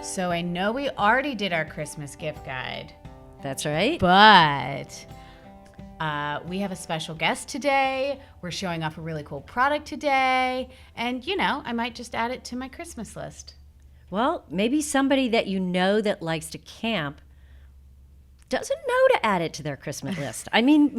So I know we already did our Christmas gift guide, That's right. but we have a special guest today. We're showing off a really cool product today. And, I might just add it to my Christmas list. Well, maybe somebody that you know that likes to camp doesn't know to add it to their Christmas list. I mean,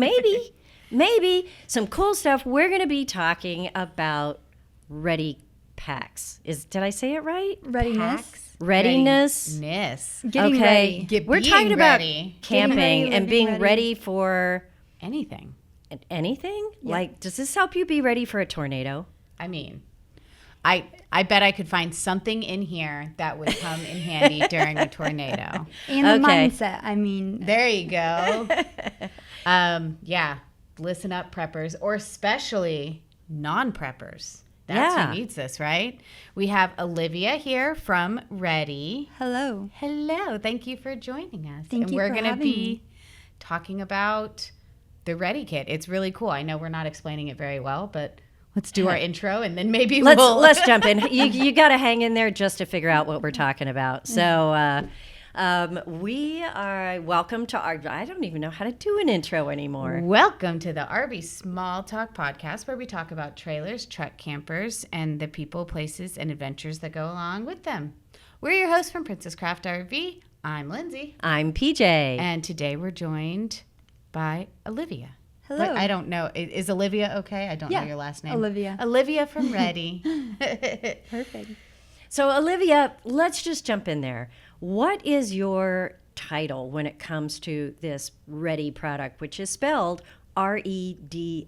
maybe some cool stuff. We're going to be talking about Redi packs. Did I say it right? Readiness. Readiness. Readiness. Getting ready. We're Being talking about ready. camping Getting ready, and being living ready for Anything. anything. Yeah. Like, does this help you be ready for a tornado? I mean, I bet I could find something in here that would come in handy during a tornado. And the Okay. mindset. I mean, There you go. Yeah. Listen up, preppers, or especially non-preppers. That's Yeah. who needs this, right? We have Olivia here from Redi. hello. Hello. Thank you for joining us. Thank and you we're for gonna having be me. talking about the Redi kit. It's really cool. I know we're not explaining it very well, but let's do our intro and then maybe Let's jump in. You got to hang in there just to figure out what we're talking about. So we are welcome to our. I don't even know how to do an intro anymore. Welcome to the RV Small Talk podcast, where we talk about trailers, truck campers, and the people, places, and adventures that go along with them. We're your hosts from Princess Craft RV. I'm Lindsay, I'm PJ. and today we're joined by Olivia. Hello. But I don't know. Is Olivia okay? I don't know Yeah, your last name. Olivia. Olivia from Redi. Perfect. So Olivia, let's just jump in there. What is your title when it comes to this Redi product, which is spelled Redi?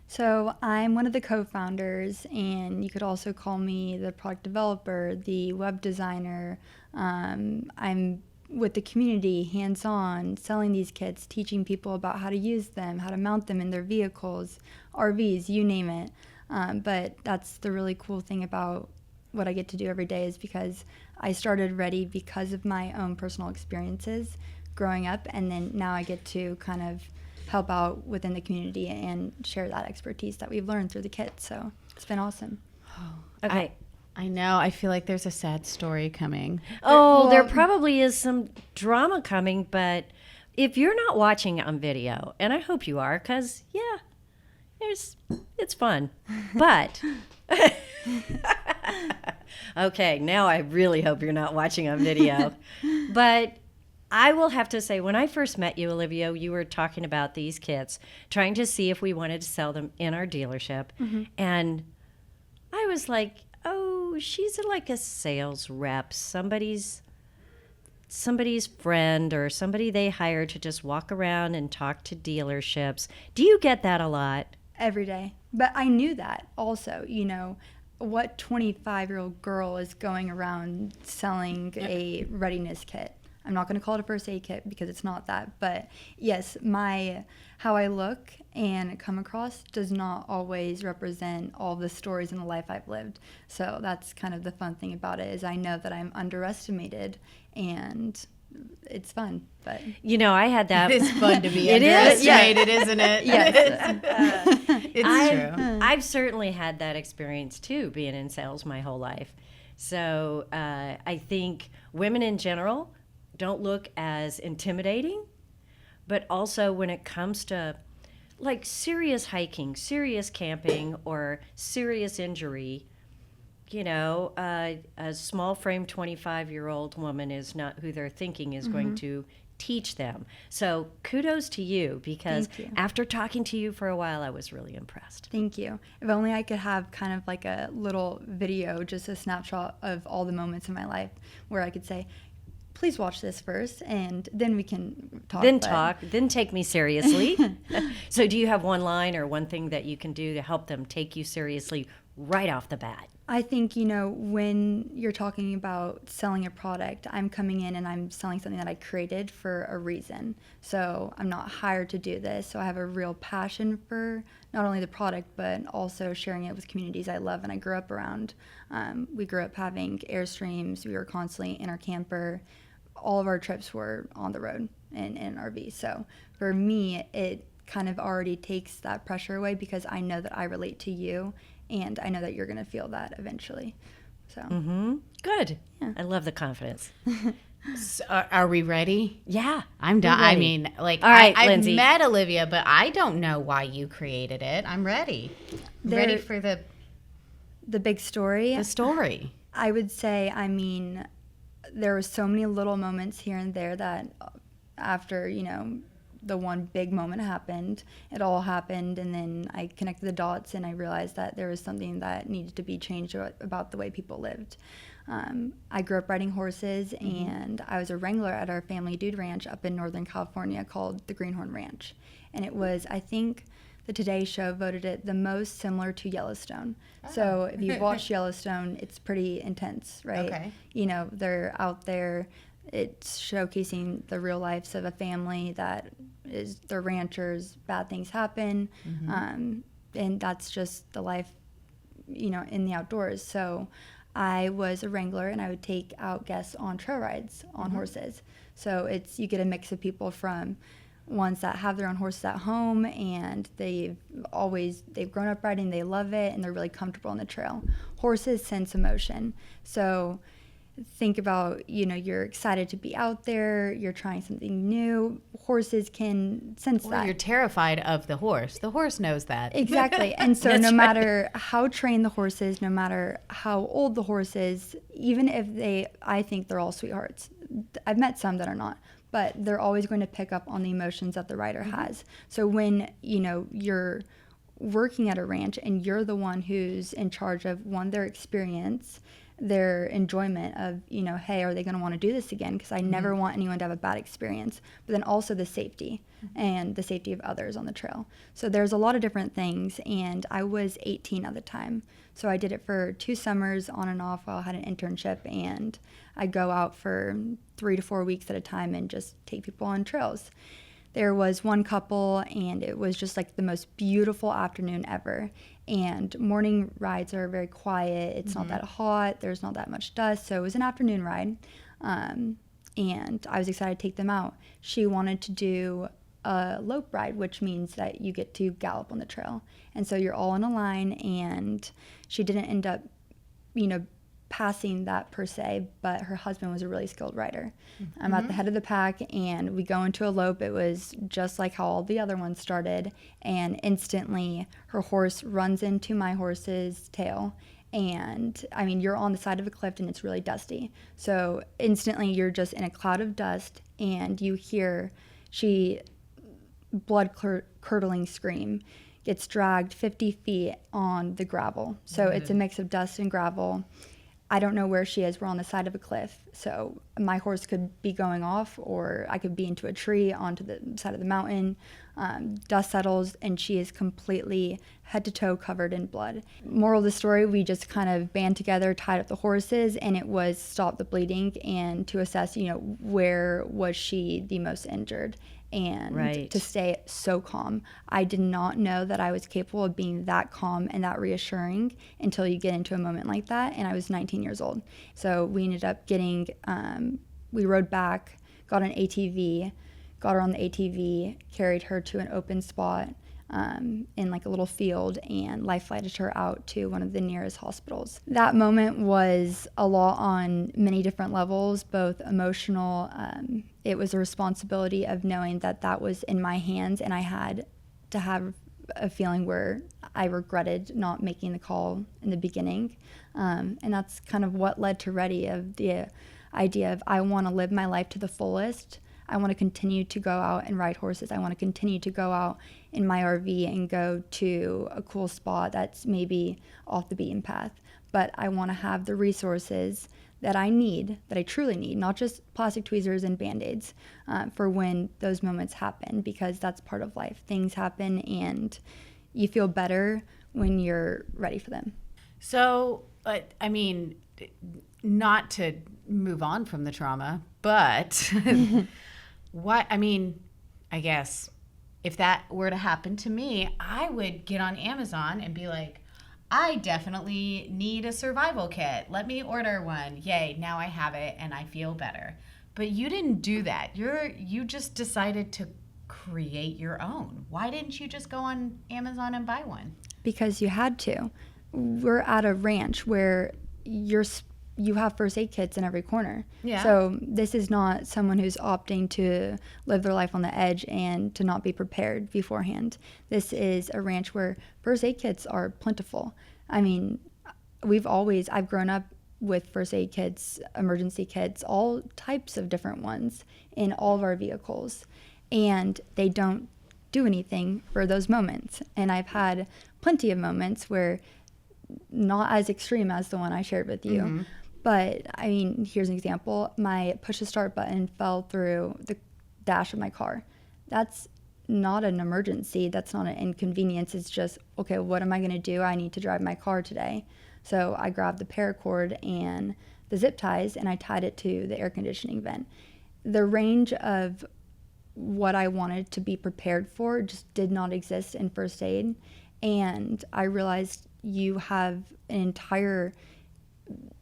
So I'm one of the co-founders, and you could also call me the product developer, the web designer. I'm with the community, hands-on, selling these kits, teaching people about how to use them, how to mount them in their vehicles, RVs, you name it. But that's the really cool thing about what I get to do every day, is because I started Redi because of my own personal experiences growing up, and then now I get to kind of help out within the community and share that expertise that we've learned through the kit. So it's been awesome. Okay. I know. I feel like there's a sad story coming. Oh, there Well- probably is some drama coming, but if you're not watching on video, and I hope you are, because it's fun. But okay, now I really hope you're not watching on video. But I will have to say, when I first met you, Olivia, you were talking about these kits, trying to see if we wanted to sell them in our dealership. And I was like, oh, she's like a sales rep, somebody's friend or somebody they hire to just walk around and talk to dealerships. Do you get that a lot? Every day. But I knew that also, what 25-year-old girl is going around selling a readiness kit? I'm not going to call it a first aid kit because it's not that. But yes, how I look and come across does not always represent all the stories in the life I've lived. So that's kind of the fun thing about it, is I know that I'm underestimated, and it's fun. But I had that. It's fun to be It is, yeah. underestimated, isn't it? yes. It's true. I've certainly had that experience too, being in sales my whole life. So I think women in general don't look as intimidating, but also when it comes to like serious hiking, serious camping, or serious injury, a small frame 25-year-old woman is not who they're thinking is going to teach them. So kudos to you, because Thank you. after talking to you for a while, I was really impressed. Thank you. If only I could have kind of like a little video, just a snapshot of all the moments in my life where I could say, please watch this first, and then we can talk. Then take me seriously. So do you have one line or one thing that you can do to help them take you seriously right off the bat? I think, when you're talking about selling a product, I'm coming in and I'm selling something that I created for a reason. So I'm not hired to do this. So I have a real passion for not only the product, but also sharing it with communities I love and I grew up around. We grew up having Airstreams. We were constantly in our camper. All of our trips were on the road in an RV. So for me, it kind of already takes that pressure away, because I know that I relate to you, and I know that you're going to feel that eventually. So Good. Yeah. I love the confidence. So, are we ready? Yeah. I'm done. we're I ready. mean, like, All right, I've Lindsay. met Olivia, but I don't know why you created it. I'm ready. Ready There- for the big story, story. I would say, I mean, there were so many little moments here and there that after, the one big moment happened, it all happened, and then I connected the dots and I realized that there was something that needed to be changed about the way people lived. I grew up riding horses, and I was a wrangler at our family dude ranch up in Northern California called the Greenhorn Ranch. And it was, I think, the Today Show voted it the most similar to Yellowstone. So if you've watched Yellowstone, it's pretty intense, right? Okay. They're out there. It's showcasing the real lives of a family that is, they're ranchers, bad things happen, and that's just the life, in the outdoors. So I was a wrangler, and I would take out guests on trail rides on horses. So you get a mix of people from ones that have their own horses at home, and they've grown up riding, they love it, and they're really comfortable on the trail. Horses sense emotion. So think about, you're excited to be out there, you're trying something new. Horses can sense Well, that. you're terrified of the horse. The horse knows that. Exactly. And so That's no right. matter how trained the horse is, no matter how old the horse is, even if I think they're all sweethearts. I've met some that are not, but they're always going to pick up on the emotions that the rider has. So when, you're working at a ranch and you're the one who's in charge of, one, their experience, their enjoyment of, hey, are they going to want to do this again? Because I never want anyone to have a bad experience. But then also the safety and the safety of others on the trail. So there's a lot of different things. And I was 18 at the time. So I did it for 2 summers on and off while I had an internship. And I'd go out for 3 to 4 weeks at a time and just take people on trails. There was one couple, and it was just like the most beautiful afternoon ever. And morning rides are very quiet. It's not that hot. There's not that much dust. So it was an afternoon ride. And I was excited to take them out. She wanted to do a lope ride, which means that you get to gallop on the trail. And so you're all in a line, and she didn't end up, passing that per se, but her husband was a really skilled rider. I'm at the head of the pack, and we go into a lope. It was just like how all the other ones started, and instantly her horse runs into my horse's tail. And I mean, you're on the side of a cliff and it's really dusty. So instantly you're just in a cloud of dust, and you hear she blood-curdling scream, gets dragged 50 feet on the gravel. So it's a mix of dust and gravel. I don't know where she is. We're on the side of a cliff. So my horse could be going off, or I could be into a tree onto the side of the mountain. Dust settles, and she is completely head to toe covered in blood. Moral of the story, we just kind of band together, tied up the horses, and it was stop the bleeding and to assess, where was she the most injured. And to stay so calm. I did not know that I was capable of being that calm and that reassuring until you get into a moment like that, and I was 19 years old. So we ended up getting, we rode back, got an ATV, got her on the ATV, carried her to an open spot in like a little field, and life flighted her out to one of the nearest hospitals. That moment was a lot on many different levels, both emotional. It was a responsibility of knowing that that was in my hands, and I had to have a feeling where I regretted not making the call in the beginning. And that's kind of what led to Redi, of the idea of I want to live my life to the fullest. I want to continue to go out and ride horses. I want to continue to go out in my RV and go to a cool spot that's maybe off the beaten path. But I want to have the resources that I need, that I truly need, not just plastic tweezers and Band-Aids, for when those moments happen, because that's part of life. Things happen, and you feel better when you're ready for them. So, I mean, not to move on from the trauma, but I guess if that were to happen to me, I would get on Amazon and be like, I definitely need a survival kit. Let me order one. Yay, now I have it and I feel better. But you didn't do that. You just decided to create your own. Why didn't you just go on Amazon and buy one? Because you had to. We're at a ranch where you have first aid kits in every corner. Yeah. So this is not someone who's opting to live their life on the edge and to not be prepared beforehand. This is a ranch where first aid kits are plentiful. I mean, I've grown up with first aid kits, emergency kits, all types of different ones in all of our vehicles. And they don't do anything for those moments. And I've had plenty of moments where, not as extreme as the one I shared with you, Mm-hmm. but I mean, here's an example. My push to start button fell through the dash of my car. That's not an emergency. That's not an inconvenience. It's just, okay, what am I going to do? I need to drive my car today. So I grabbed the paracord and the zip ties and I tied it to the air conditioning vent. The range of what I wanted to be prepared for just did not exist in first aid. And I realized you have an entire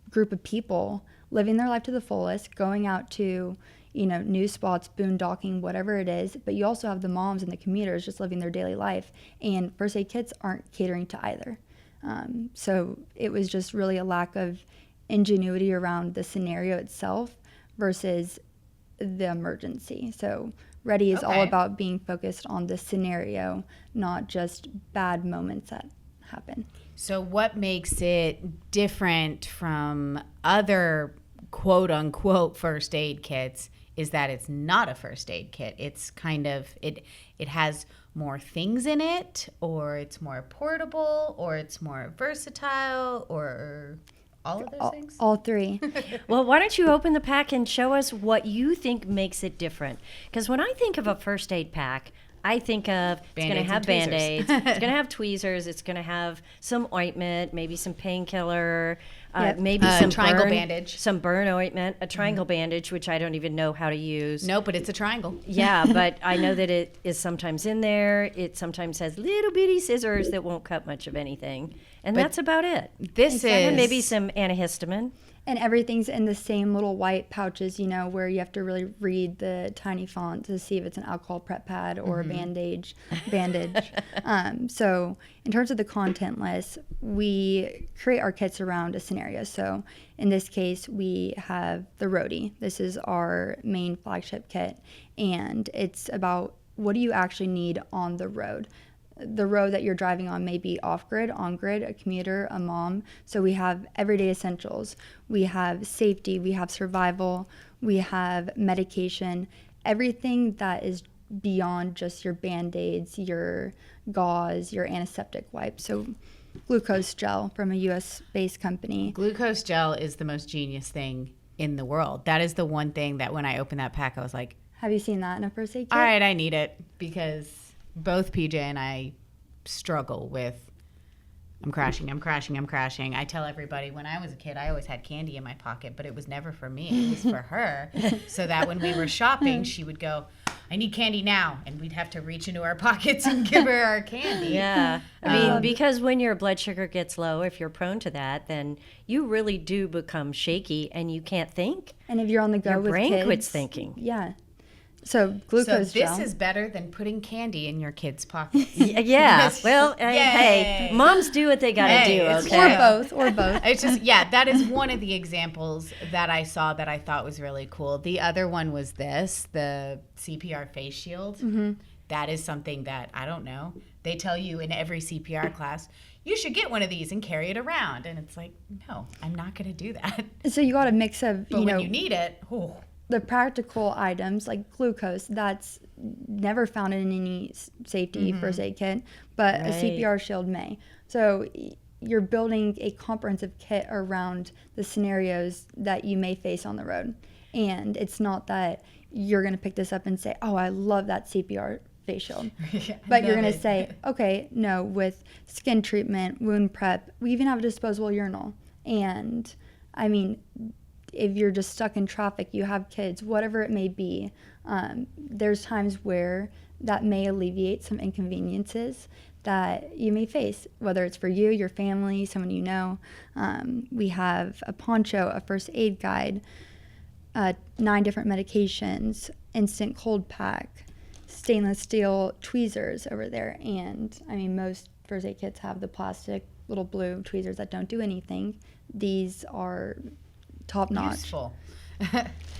group of people living their life to the fullest, going out to, new spots, boondocking, whatever it is. But you also have the moms and the commuters just living their daily life. And first aid kits aren't catering to either. So it was just really a lack of ingenuity around the scenario itself versus the emergency. So Redi is all about being focused on the scenario, not just bad moments that happen. So what makes it different from other quote unquote first aid kits is that it's not a first aid kit. It's kind of, it has more things in it, or it's more portable, or it's more versatile, or all of those things? All three. Well, why don't you open the pack and show us what you think makes it different? Because when I think of a first aid pack, I think of it's going to have Band-Aids, it's going to have tweezers, it's going to have some ointment, maybe some painkiller, maybe some triangle bandage. Some burn ointment, a triangle bandage, which I don't even know how to use. No, but it's a triangle. Yeah, but I know that it is sometimes in there. It sometimes has little bitty scissors that won't cut much of anything. And that's about it. And maybe some antihistamine. And everything's in the same little white pouches, where you have to really read the tiny font to see if it's an alcohol prep pad or a bandage. So in terms of the content list, we create our kits around a scenario. So in this case, we have the Redi. This is our main flagship kit. And it's about what do you actually need on the road. The road that you're driving on may be off-grid, on-grid, a commuter, a mom. So we have everyday essentials. We have safety. We have survival. We have medication. Everything that is beyond just your Band-Aids, your gauze, your antiseptic wipes. So glucose gel from a U.S.-based company. Glucose gel is the most genius thing in the world. That is the one thing that when I opened that pack, I was like, have you seen that in a first aid kit? All right, I need it, because both PJ and I struggle with I'm crashing. I tell everybody when I was a kid, I always had candy in my pocket, but it was never for me. It was for her. So that when we were shopping, she would go, I need candy now. And we'd have to reach into our pockets and give her our candy. Yeah. I mean, because when your blood sugar gets low, if you're prone to that, then you really do become shaky and you can't think. And if you're on the go with kids, your brain quits thinking. Yeah. So glucose gel. This is better than putting candy in your kids' pockets. Yeah. Well, hey, moms do what they got to do, okay? Or both. It's just, that is one of the examples that I saw that I thought was really cool. The other one was the CPR face shield. Mm-hmm. That is something that, I don't know, they tell you in every CPR class, you should get one of these and carry it around. And it's like, no, I'm not going to do that. So you got a mix of, but when you need it, the practical items like glucose, that's never found in any safety first aid kit, but a CPR shield may. So you're building a comprehensive kit around the scenarios that you may face on the road. And it's not that you're going to pick this up and say, oh, I love that CPR face shield. But you're going to say, okay, no, with skin treatment, wound prep, we even have a disposable urinal. And I mean, if you're just stuck in traffic, you have kids, whatever it may be, there's times where that may alleviate some inconveniences that you may face, whether it's for you, your family, someone you know. We have a poncho, a first aid guide, 9 different medications, instant cold pack, stainless steel tweezers over there. And I mean, most first aid kits have the plastic little blue tweezers that don't do anything. These are top notch. Useful.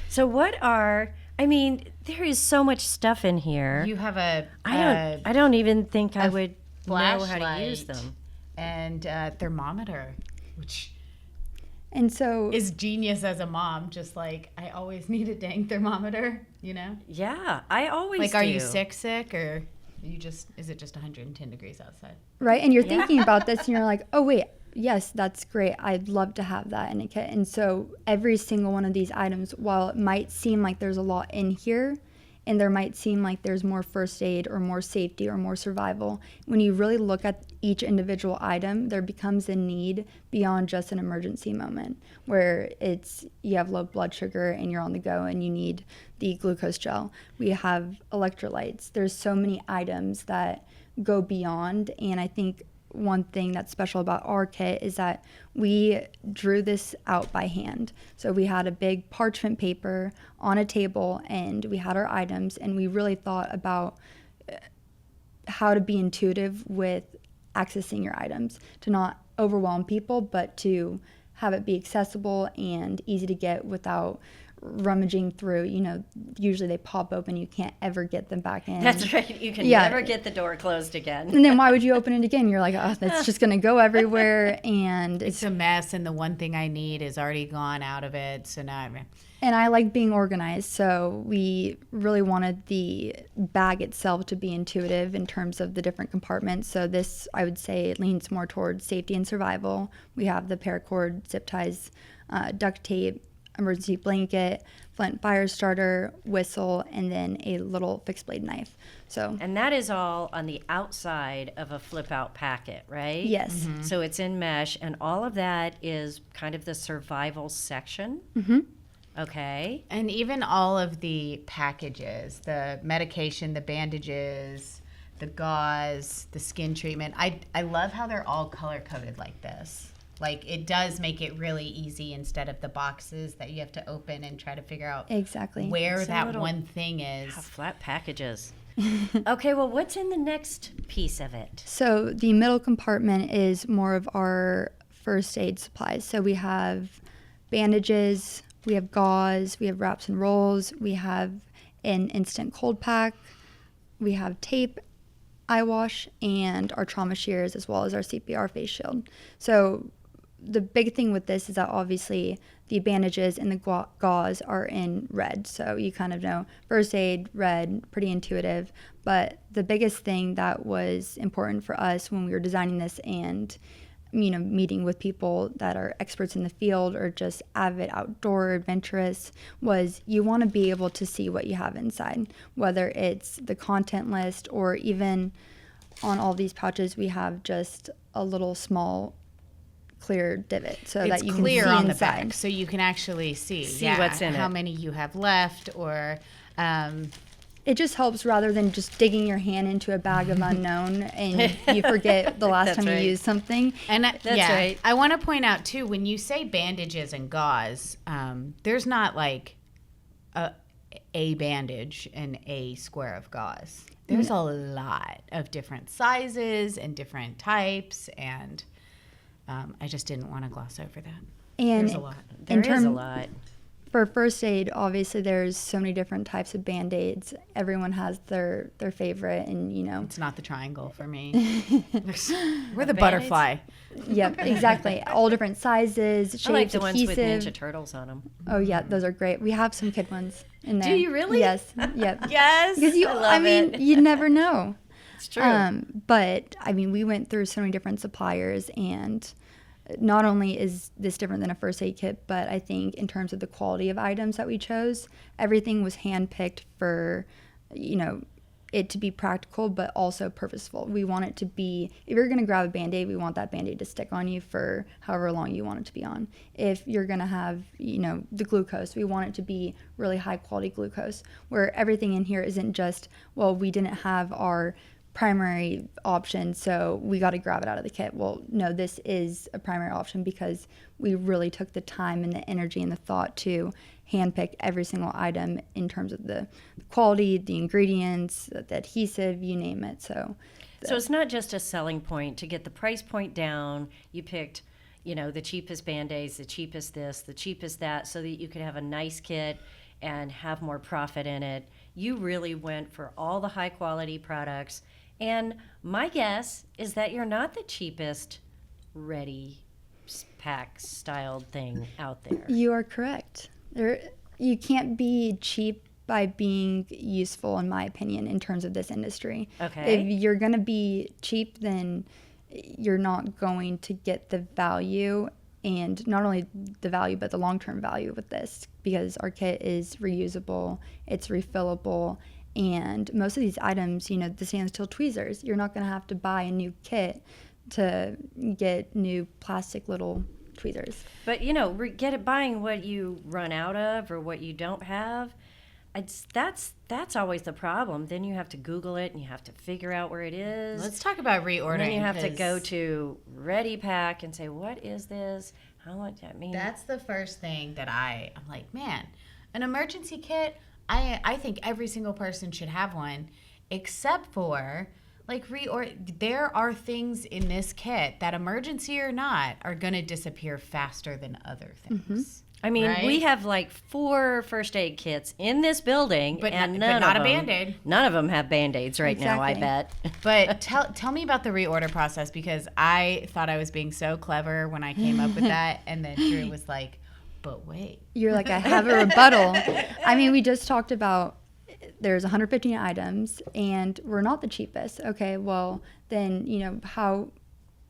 So there is so much stuff in here. You have a I don't even think I would know how to flashlight use them. and a thermometer, which And so is genius as a mom. Just like, I always need a dang thermometer, you know? Yeah, I always Like, do. are you sick, or is it just 110 degrees outside? right, and you're thinking about this and you're like, oh wait, yes, that's great. I'd love to have that in a kit. And so every single one of these items, while it might seem like there's a lot in here, and there might seem like there's more first aid or more safety or more survival, when you really look at each individual item, there becomes a need beyond just an emergency moment where you have low blood sugar and you're on the go and you need the glucose gel. We have electrolytes. There's so many items that go beyond, and I think one thing that's special about our kit is that we drew this out by hand. So we had a big parchment paper on a table and we had our items, and we really thought about how to be intuitive with accessing your items, to not overwhelm people, but to have it be accessible and easy to get without rummaging through. Usually they pop open, you can't ever get them back in. That's right. You can never get the door closed again. And then why would you open it again? You're like, oh, that's just going to go everywhere. And It's a mess, and the one thing I need is already gone out of it. So now And I like being organized, so we really wanted the bag itself to be intuitive in terms of the different compartments. So this, I would say, leans more towards safety and survival. We have the paracord, zip ties, duct tape, emergency blanket, flint fire starter, whistle, and then a little fixed blade knife. And that is all on the outside of a flip out packet, right? Yes. Mm-hmm. So it's in mesh, and all of that is kind of the survival section. Mm-hmm. Okay. And even all of the packages, the medication, the bandages, the gauze, the skin treatment. I love how they're all color coded like this. Like, it does make it really easy instead of the boxes that you have to open and try to figure out Exactly. where It's a that little- one thing is. Flat packages. Okay, well, what's in the next piece of it? So the middle compartment is more of our first aid supplies. So we have bandages, we have gauze, we have wraps and rolls, we have an instant cold pack, we have tape, eye wash, and our trauma shears, as well as our CPR face shield. So the big thing with this is that obviously the bandages and the gauze are in red. So you kind of know first aid, red, pretty intuitive. But the biggest thing that was important for us when we were designing this and meeting with people that are experts in the field or just avid outdoor adventurous was you want to be able to see what you have inside, whether it's the content list or even on all these pouches we have just a little small clear divot so It's that you clear can see on the inside. back, so you can actually see what's in how it. many you have left, or It just helps rather than just digging your hand into a bag of unknown and you forget the last That's time right. you used something. And That's yeah, right. I want to point out too, when you say bandages and gauze, there's not like a bandage and a square of gauze. There's a lot of different sizes and different types, and I just didn't want to gloss over that. And There's a lot. There is a lot. For first aid, obviously there's so many different types of Band-Aids. Everyone has their favorite, and It's not the triangle for me. We're the butterfly. Yep, exactly. All different sizes, shapes, I like the ones with adhesive. Ninja Turtles on them. Oh yeah, those are great. We have some kid ones in there. Do you really? Yes. Yep. Yes. Because I mean, you never know. It's true. But I mean, we went through so many different suppliers, and not only is this different than a first aid kit, but I think in terms of the quality of items that we chose, everything was handpicked for, it to be practical, but also purposeful. We want it to be, if you're going to grab a Band-Aid, we want that Band-Aid to stick on you for however long you want it to be on. If you're going to have, the glucose, we want it to be really high quality glucose, where everything in here isn't just, well, we didn't have our primary option, so we got to grab it out of the kit. Well, no, this is a primary option because we really took the time and the energy and the thought to handpick every single item in terms of the quality, the ingredients, the adhesive, you name it. So So it's not just a selling point to get the price point down. You picked, the cheapest Band-Aids, the cheapest this, the cheapest that, so that you could have a nice kit and have more profit in it. You really went for all the high quality products. And my guess is that you're not the cheapest Redi pack styled thing out there. You are correct. You can't be cheap by being useful, in my opinion, in terms of this industry. Okay. If you're going to be cheap, then you're not going to get the value, and not only the value, but the long-term value with this, because our kit is reusable, it's refillable, and most of these items, the standstill tweezers, you're not going to have to buy a new kit to get new plastic little tweezers. But buying what you run out of or what you don't have, that's always the problem. Then you have to Google it and you have to figure out where it is. Let's talk about reordering. And then you have to go to Redi Pack and say, what is this? How much? I mean, that's the first thing that I'm like, man, an emergency kit. I think every single person should have one, except for there are things in this kit that, emergency or not, are going to disappear faster than other things. Mm-hmm. I mean, right? We have 4 first aid kits in this building, but and not a Band-Aid. None of them have Band-Aids right now, I bet. But tell me about the reorder process, because I thought I was being so clever when I came up with that, and then Drew was like, but wait. You're like, I have a rebuttal. I mean, we just talked about there's 115 items, and we're not the cheapest. Okay, well, then,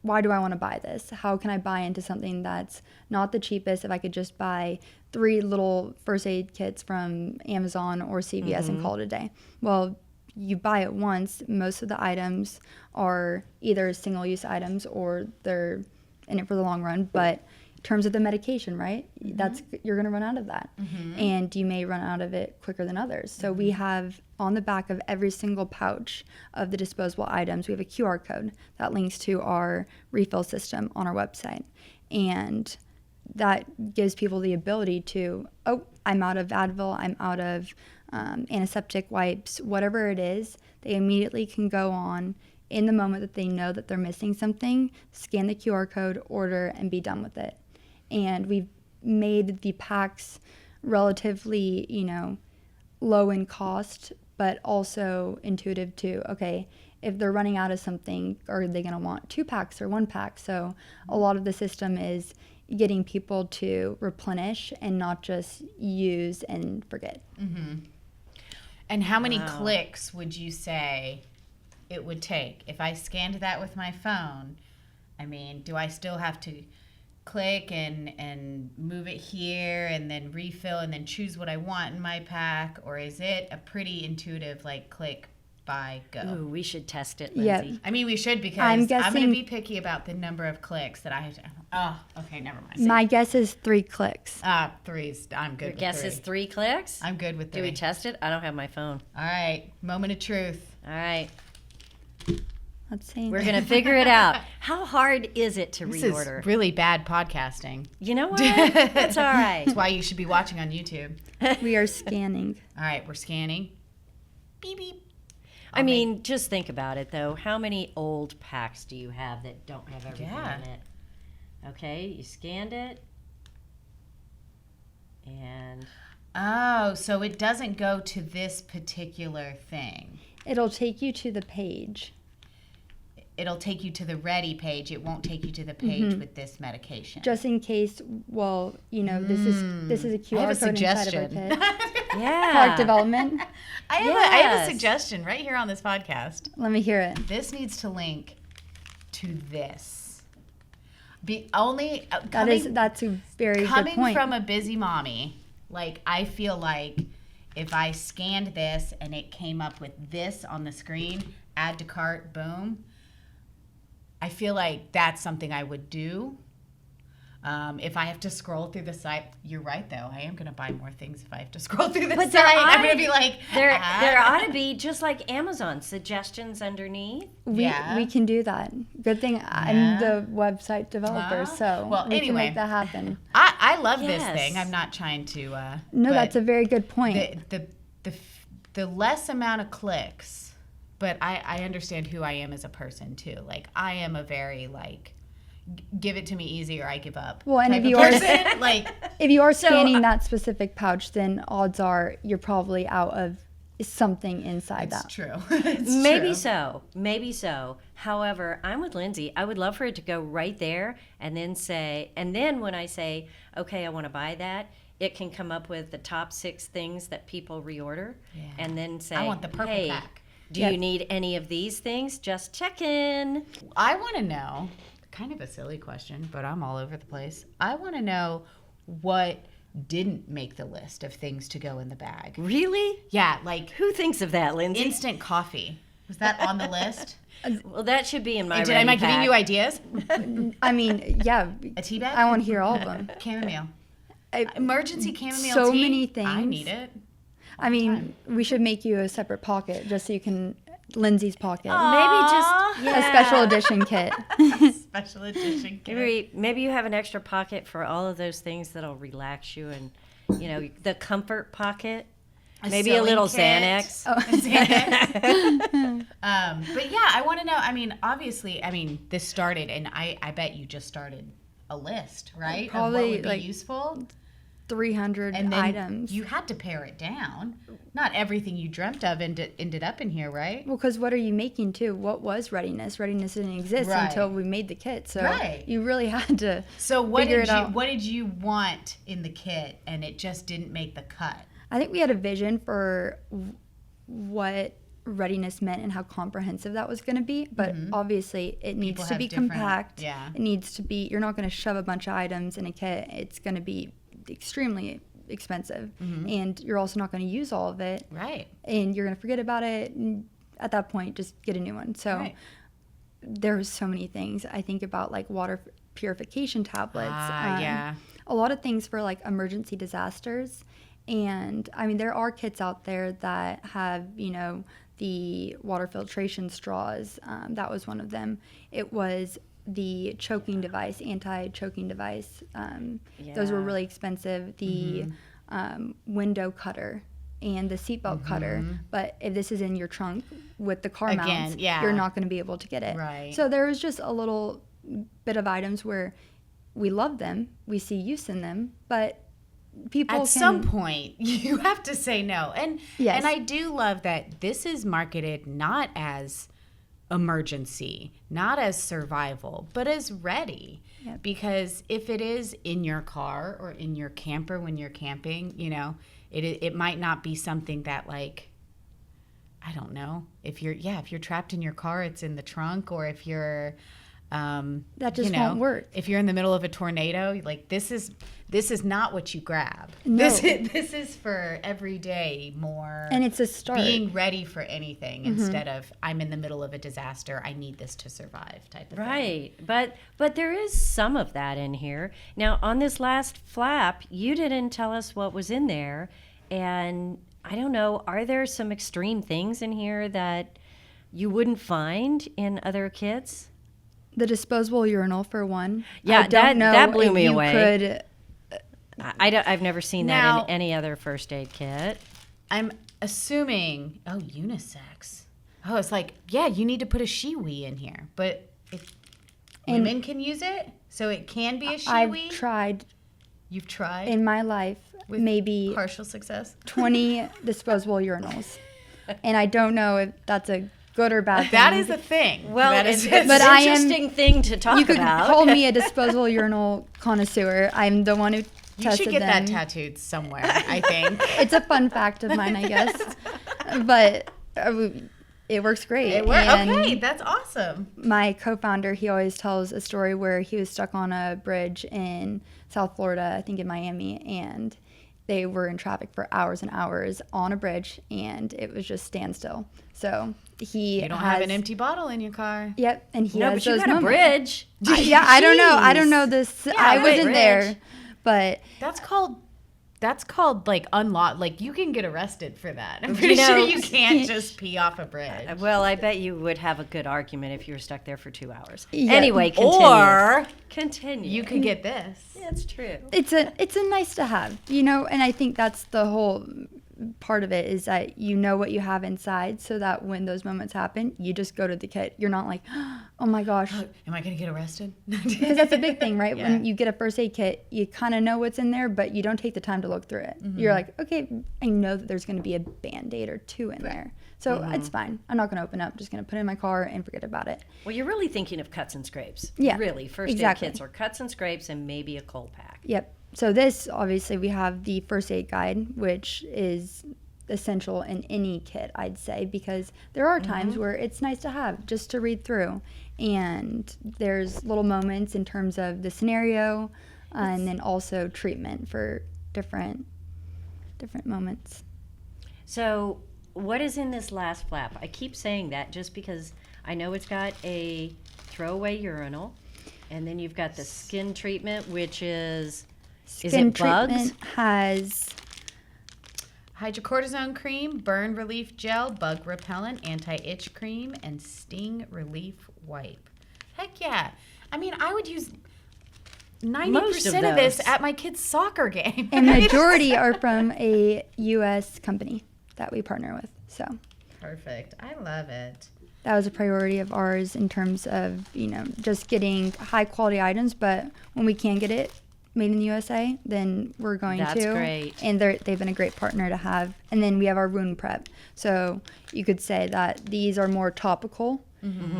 why do I want to buy this? How can I buy into something that's not the cheapest if I could just buy 3 little first aid kits from Amazon or CVS and call it a day? Well, you buy it once. Most of the items are either single-use items or they're in it for the long run. But in terms of the medication, right? You're going to run out of that. And you may run out of it quicker than others. So we have on the back of every single pouch of the disposable items, we have a QR code that links to our refill system on our website. And that gives people the ability to, I'm out of Advil, I'm out of antiseptic wipes, whatever it is, they immediately can go on in the moment that they know that they're missing something, scan the QR code, order, and be done with it. And we've made the packs relatively, low in cost, but also intuitive too. Okay, if they're running out of something, are they going to want 2 packs or 1 pack? So a lot of the system is getting people to replenish and not just use and forget. And how many clicks would you say it would take? If I scanned that with my phone, I mean, do I still have to click and move it here and then refill and then choose what I want in my pack? Or is it a pretty intuitive, click, buy, go? Ooh, we should test it, Lindsay. Yeah. I mean, we should, because I'm going to be picky about the number of clicks that I have to. Oh, okay, never mind. My guess is 3 clicks. 3's. I'm good with 3. Your guess is 3 clicks? I'm good with 3. Do we test it? I don't have my phone. All right. Moment of truth. All right. Let's see. We're going to figure it out. How hard is it to reorder? This is really bad podcasting. You know what? That's all right. That's why you should be watching on YouTube. We are scanning. All right, we're scanning. Beep, beep. I mean, just think about it, though. How many old packs do you have that don't have everything in it? Okay, you scanned it. And... Oh, so it doesn't go to this particular thing. It'll take you to the page. It'll take you to the Redi page. It won't take you to the page with this medication. Just in case, this is a QR code inside of our kit. Yeah. Product development. I have a suggestion right here on this podcast. Let me hear it. This needs to link to this. That's a very good point. Coming from a busy mommy, I feel like if I scanned this and it came up with this on the screen, add to cart, boom, I feel like that's something I would do. If I have to scroll through the site, you're right, though. I am going to buy more things if I have to scroll through the site. I'm going to be like... There ought to be, just like Amazon, suggestions underneath. We can do that. Good thing I'm the website developer, so we can make that happen. I love this thing. I'm not trying to... no, that's a very good point. The less amount of clicks, but I understand who I am as a person too. Like I am a very like give it to me easy or I give up. Well, and type if of you are person. Like if you are scanning that specific pouch, then odds are you're probably out of something inside it's that. true. Maybe so. However, I'm with Lindsay. I would love for it to go right there and then when I say, okay, I want to buy that, it can come up with the top 6 things that people reorder and then say, I want the purple hey, pack. Do you need any of these things? Just check in. I want to know, kind of a silly question, but I'm all over the place. I want to know what didn't make the list of things to go in the bag. Really? Yeah, like who thinks of that, Lindsay? instant coffee. Was that on the list? Well, that should be in my Am I giving you ideas? I mean, yeah. A tea bag? I want to hear all of them. Chamomile. Emergency chamomile so tea. many things. I need it. I mean, we should make you a separate pocket just so you can Lindsay's pocket. Maybe just A special edition kit. Special edition kit. Maybe you have an extra pocket for all of those things that'll relax you, and the comfort pocket. Maybe a little kit. Xanax. Oh. Xanax. But yeah, I want to know. I mean, obviously, this started, and I bet you just started a list, right? Probably, of what would be like, useful. 300 And then items. you had to pare it down. Not everything you dreamt of ended up in here, right? Well, because what are you making too? What was readiness? Readiness didn't exist Right. until we made the kit. So Right. you really had to So figure it out. what did you want in the kit, and it just didn't make the cut? I think we had a vision for what readiness meant and how comprehensive that was going to be. But obviously, it needs People to have be different- compact. yeah. It needs to be, you're not going to shove a bunch of items in a kit. It's going to be extremely expensive. And you're also not going to use all of it. Right. And you're going to forget about it. And at that point, just get a new one. So Right. there was so many things. I think about like water purification tablets. Yeah. A lot of things for like emergency disasters. And I mean, there are kits out there that have, the water filtration straws. That was one of them. It was the choking device, anti-choking device. Those were really expensive. The window cutter and the seatbelt cutter. But if this is in your trunk with the car mounts, you're not going to be able to get it. Right. So there was just a little bit of items where we love them, we see use in them, but people at some point you have to say no. And Yes. and I do love that this is marketed not as emergency, not as survival, but as ready. Yep. Because if it is in your car or in your camper when you're camping, it might not be something that, like, I don't know, if you're trapped in your car, it's in the trunk, or if you're that just won't work. If you're in the middle of a tornado, like, this is not what you grab. No. This is for everyday, more, And it's a start. being ready for anything instead of I'm in the middle of a disaster, I need this to survive type of thing. Right, but there is some of that in here. Now, on this last flap, you didn't tell us what was in there, and I don't know, are there some extreme things in here that you wouldn't find in other kits? The disposable urinal, for one. Yeah, I don't know that blew if me you away. Could, I've never seen Now- that in any other first aid kit. I'm assuming, unisex. Oh, it's like, yeah, you need to put a she-wee in here, but if women can use it, so it can be a she-wee. I've tried You've tried in my life with maybe partial success. 20 disposable urinals. And I don't know if that's a good or bad thing. That is a thing. Well, that it's is an But I am- interesting thing to talk You could about. call me a disposable urinal connoisseur. I'm the one who You tested should get that them. tattooed somewhere, I think. It's a fun fact of mine, I guess. But it works great. And Okay, that's awesome. my co-founder, he always tells a story where he was stuck on a bridge in South Florida, I think in Miami, and they were in traffic for hours and hours on a bridge, and it was just standstill. So he You don't have an empty bottle in your car. Yep, and he No, has but you those got a moments. bridge. Yeah, I don't know. I Jeez. don't know this. Yeah, I right, wasn't there, bridge. but That's called like unlock. Like, you can get arrested for that. I'm pretty sure you can't just pee off a bridge. Well, I bet you would have a good argument if you were stuck there for 2 hours. Yeah. Anyway, continue. Or Continue. you could get this. That's true. it's a nice to have, and I think that's the whole part of it is that you know what you have inside, so that when those moments happen, you just go to the kit. You're not like, oh my gosh. Am I going to get arrested? Because that's a big thing, right? Yeah. When you get a first aid kit, you kind of know what's in there, but you don't take the time to look through it. You're like, okay, I know that there's going to be a Band-Aid or two in there. So it's fine. I'm not going to open up. I'm just going to put it in my car and forget about it. Well, you're really thinking of cuts and scrapes. Yeah, Really, first exactly. aid kits are cuts and scrapes and maybe a cold pack. Yep. So this, obviously, we have the first aid guide, which is essential in any kit, I'd say, because there are times where it's nice to have just to read through. And there's little moments in terms of the scenario and then also treatment for different moments. So what is in this last flap? I keep saying that just because I know it's got a throwaway urinal, and then you've got the skin treatment, which is Skin it bugs? treatment has Hydrocortisone cream, burn relief gel, bug repellent, anti-itch cream, and sting relief wipe. Heck yeah. I mean, I would use 90% of this those. at my kid's soccer game. and majority are from a U.S. company that we partner with. So Perfect. I love it. that was a priority of ours in terms of, just getting high quality items. But when we can get it made in the USA, then we're going to. That's great. And they've been a great partner to have. And then we have our wound prep. So you could say that these are more topical.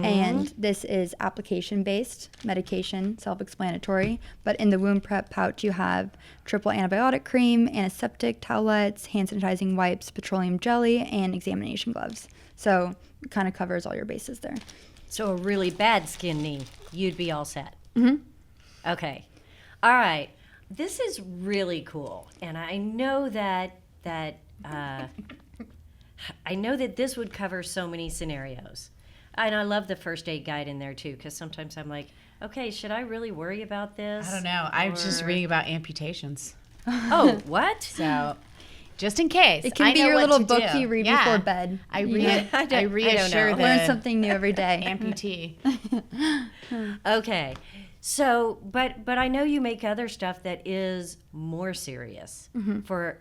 And this is application-based medication, self-explanatory. But in the wound prep pouch, you have triple antibiotic cream, antiseptic towelettes, hand sanitizing wipes, petroleum jelly, and examination gloves. So it kind of covers all your bases there. So a really bad skin knee, you'd be all set. Okay. All right. This is really cool, and I know that this would cover so many scenarios. And I love the first aid guide in there too, because sometimes I'm like, okay, should I really worry about this? I don't know. I'm just reading about amputations. Oh, what? So, just in case. It can I be know your what little to book do. you read Yeah. before bed. I I don't reassure know. the Learn something new every day. amputee. Okay. So, but I know you make other stuff that is more serious for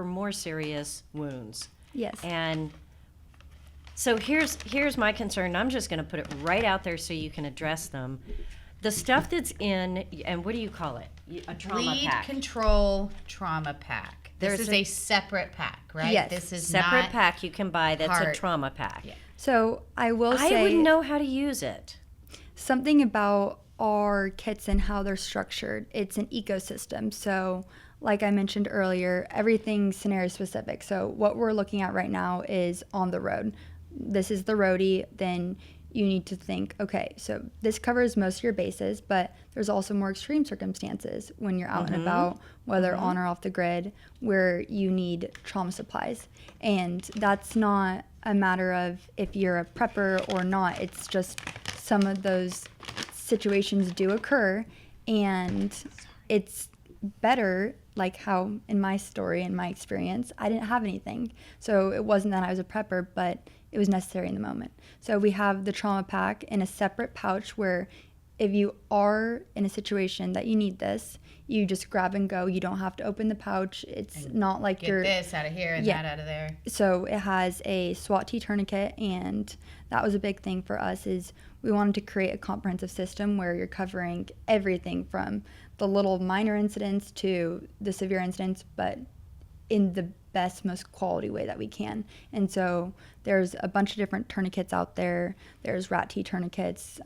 more serious wounds. Yes. And so here's my concern. I'm just going to put it right out there so you can address them. The stuff that's in, and what do you call it? A trauma Bleed pack. control trauma pack. This is a separate pack, right? Yes. This is Separate not pack you can buy that's part. a trauma pack. Yeah. So I will say I wouldn't know how to use it. something about our kits and how they're structured. It's an ecosystem. So like I mentioned earlier, everything's scenario specific. So what we're looking at right now is on the road. This is the roadie. Then you need to think, okay, so this covers most of your bases, but there's also more extreme circumstances when you're out and about, whether on or off the grid, where you need trauma supplies. And that's not a matter of if you're a prepper or not. It's just some of those situations do occur, and it's better, like how in my story, in my experience, I didn't have anything. So it wasn't that I was a prepper, but it was necessary in the moment. So we have the trauma pack in a separate pouch where if you are in a situation that you need this, you just grab and go. You don't have to open the pouch. It's not like get this out of here and that out of there. So it has a SWAT T tourniquet, and that was a big thing for us is we wanted to create a comprehensive system where you're covering everything from the little minor incidents to the severe incidents, but in the best, most quality way that we can. And so there's a bunch of different tourniquets out there. There's rat T tourniquets.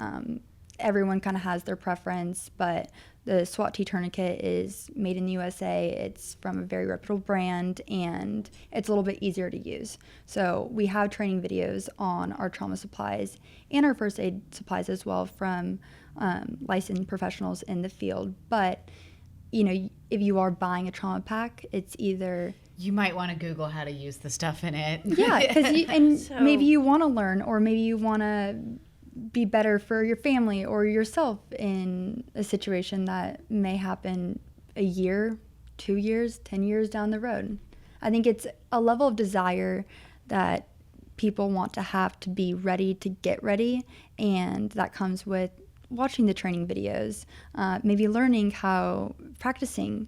Everyone kind of has their preference, but the SWAT T tourniquet is made in the USA. It's from a very reputable brand, and it's a little bit easier to use. So we have training videos on our trauma supplies and our first aid supplies as well from licensed professionals in the field. But, you know, if you are buying a trauma pack, it's either... You might want to Google how to use the stuff in it. Yeah, because maybe you want to learn, or maybe you want to be better for your family or yourself in a situation that may happen a year, 2 years, 10 years down the road. I think it's a level of desire that people want to have to be ready to get ready, and that comes with watching the training videos, maybe learning how, practicing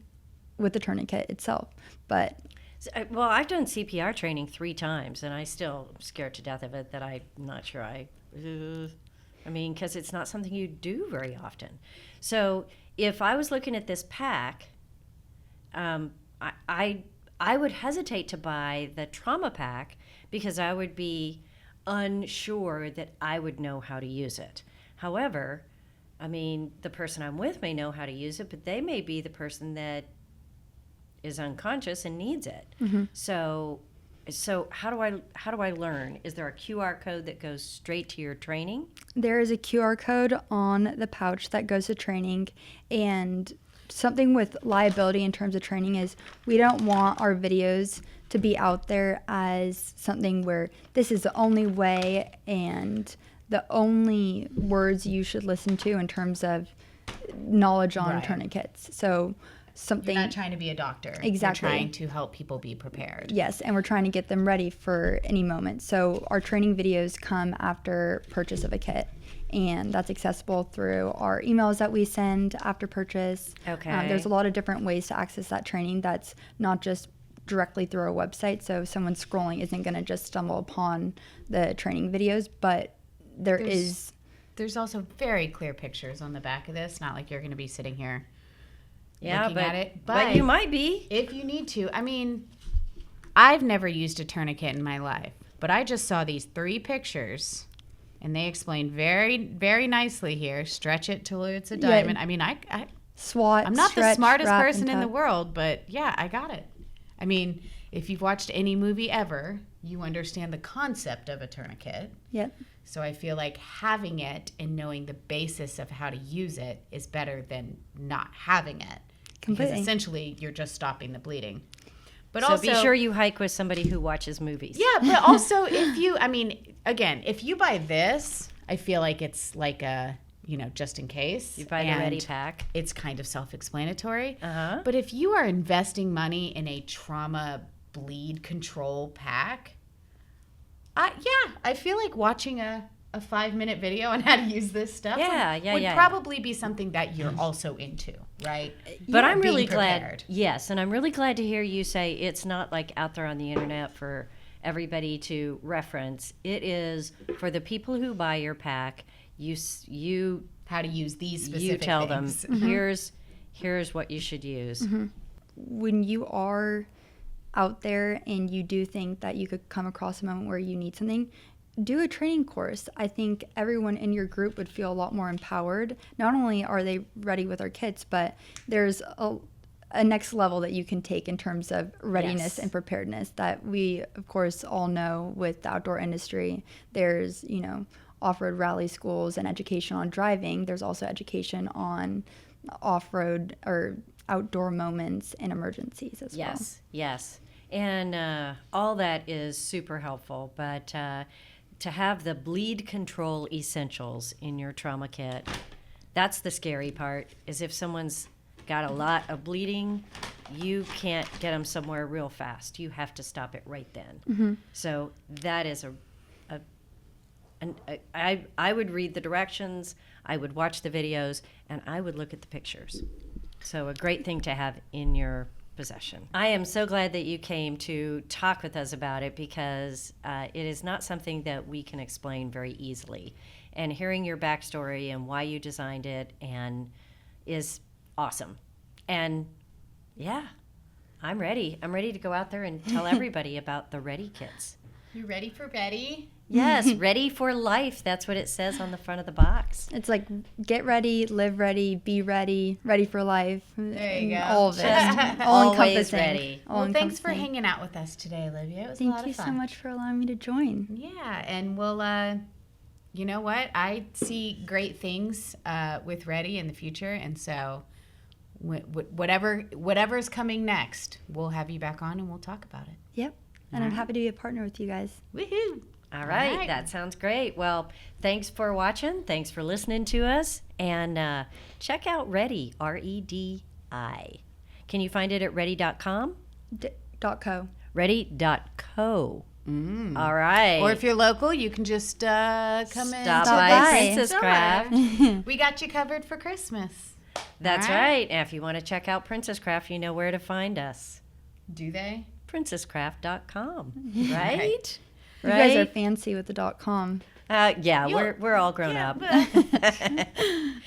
with the tourniquet itself. But Well, I've done CPR training 3 times, and I still am scared to death of it that I'm not sure because it's not something you do very often. So if I was looking at this pack, I would hesitate to buy the trauma pack because I would be unsure that I would know how to use it. However, the person I'm with may know how to use it, but they may be the person that is unconscious and needs it. Mm-hmm. So how do I learn? Is there a QR code that goes straight to your training? There is a QR code on the pouch that goes to training, and something with liability in terms of training is we don't want our videos to be out there as something where this is the only way and the only words you should listen to in terms of knowledge on Right. tourniquets. So something. You're not trying to be a doctor. Exactly. You're trying to help people be prepared. Yes, and we're trying to get them ready for any moment. So our training videos come after purchase of a kit, and that's accessible through our emails that we send after purchase. Okay. There's a lot of different ways to access that training that's not just directly through our website. So someone scrolling isn't going to just stumble upon the training videos, but There's also very clear pictures on the back of this. Not like you're going to be sitting here looking but, at it. but you might be. If you need to. I've never used a tourniquet in my life, but I just saw these 3 pictures, and they explain very, very nicely here. Stretch it till it's a diamond. SWAT. I'm not the stretch, smartest wrap, person and in the tuck. world, but yeah, I got it. If you've watched any movie ever, you understand the concept of a tourniquet. Yep. So I feel like having it and knowing the basis of how to use it is better than not having it. Completely. Because essentially you're just stopping the bleeding. But So also, be sure you hike with somebody who watches movies. yeah, but also if you buy this, I feel like it's like a, just in case. You buy the Redi pack. It's kind of self-explanatory. Uh-huh. But if you are investing money in a trauma bleed control pack, I feel like watching a 5-minute video on how to use this stuff would probably be something that you're also into, right? But I'm Being really glad. prepared. Yes, and I'm really glad to hear you say it's not like out there on the internet for everybody to reference. It is for the people who buy your pack. You How to use these specific you tell things. them here's what you should use. Mm-hmm. When you are out there and you do think that you could come across a moment where you need something, do a training course. I think everyone in your group would feel a lot more empowered. Not only are they ready with our kits, but there's a next level that you can take in terms of readiness and preparedness that we, of course, all know with the outdoor industry. There's, off-road rally schools and education on driving. There's also education on off-road or outdoor moments and emergencies as well. Yes. And all that is super helpful. But to have the bleed control essentials in your trauma kit, that's the scary part, is if someone's got a lot of bleeding, you can't get them somewhere real fast. You have to stop it right then. Mm-hmm. So that is I would read the directions, I would watch the videos, and I would look at the pictures. So a great thing to have in your possession. I am so glad that you came to talk with us about it because it is not something that we can explain very easily. And hearing your backstory and why you designed it is awesome. And yeah, I'm ready. I'm ready to go out there and tell everybody about the Redi kits. You ready for Redi? Yes, ready for life. That's what it says on the front of the box. It's like get ready, live ready, be ready, ready for life. There you go. All of it. Just all always encompassing. ready. All Well, thanks for encompassing. hanging out with us today, Olivia. It was a Thank lot you of fun. so much for allowing me to join. Yeah, and we'll, you know what? I see great things with Redi in the future, and so whatever's coming next, we'll have you back on and we'll talk about it. Yep. And I'm happy to be a partner with you guys. Woohoo! All right, All right. that sounds great. Well, thanks for watching. Thanks for listening to us. And check out Redi, R-E-D-I. Can you find it at redi.com? .co. Redi.co. All right. Or if you're local, you can just come in. Stop by by Princess Princess Store. Craft. We got you covered for Christmas. That's All right. right. And if you want to check out Princess Craft, you know where to find us. Do they? princesscraft.com, Right. right? You guys are fancy with the .com. Yeah, You'll- we're all grown Yeah, up. but-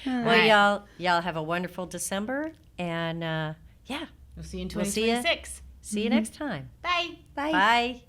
Well, Right. y'all have a wonderful December, and yeah, We'll see you in We'll see ya. 2026. see you next time. Bye. Bye. Bye.